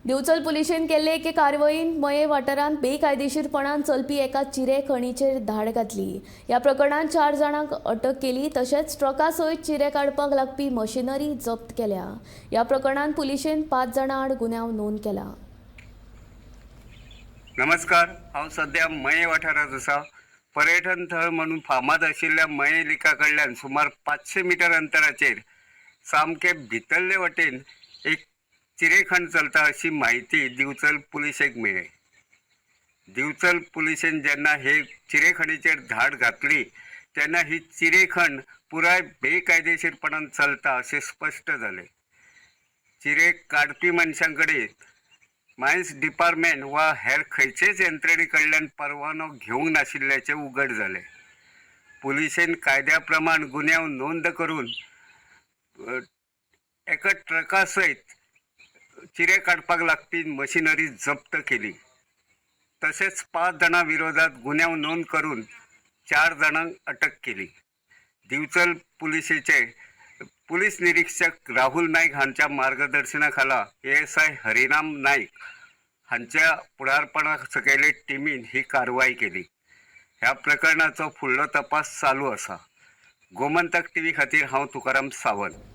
दिवचल पुलिशेन केल्ले एके कारवाईन मये वाठारांत बेकायदेशीरपणान चलपी एका चिरे खणीचेर धाड घातली। ह्या प्रकरणात 4 जाणांक अटक केली तशेंच ट्रका सयत चिरे काडपाक लागपी मशिनरी जप्त केल्या। ह्या प्रकरणात पुलिशेन 5 जाणां आड गुन्यांव नोंद केला। नमस्कार, हांव सध्या मये वाठारांत आसा। पर्यटन थळ म्हणून फामाद आशिल्ल्या मये लिका कडल्यान सुमार 500 मीटर अंतराचेर सामके भितरले वटेन एक चिरेखण चलता अशी माहिती दिवचल पुलिशेक मेळ्ळी। दिवचल पुलिशेन जेन्ना हे चिरेखणीचेर धाड घातली तेन्ना ही चिरेखण पुराय बेकायदेशीरपणान चलता अशें स्पश्ट जालें। चिरे काडपी मनशां कडेन मायन्स डिपार्टमेंट वा हेर खंयचेच यंत्रणे कडल्यान परवानो घेवंक नाशिल्ल्याचें उघड जालें। पुलिशेन कायद्या प्रमाण गुन्यांव नोंद करून एका ट्रका सयत चिरे काडपाक लागपी मशिनरी जप्त केली। तशेंच 5 जाणां विरोधात गुन्यांव नोंद करून 4 जाणांक अटक केली। दिवचल पुलिशेचे पुलीस निरीक्षक राहुल नाईक हांच्या मार्गदर्शना खाला ASI हरिनाम नाईक हांच्या फुडारपणा सकयले टिमीन ही कारवाई केली। ह्या प्रकरणाचो फुडलो तपास चालू आसा। गोमंतक TV खातीर हांव तुकाराम सावंत।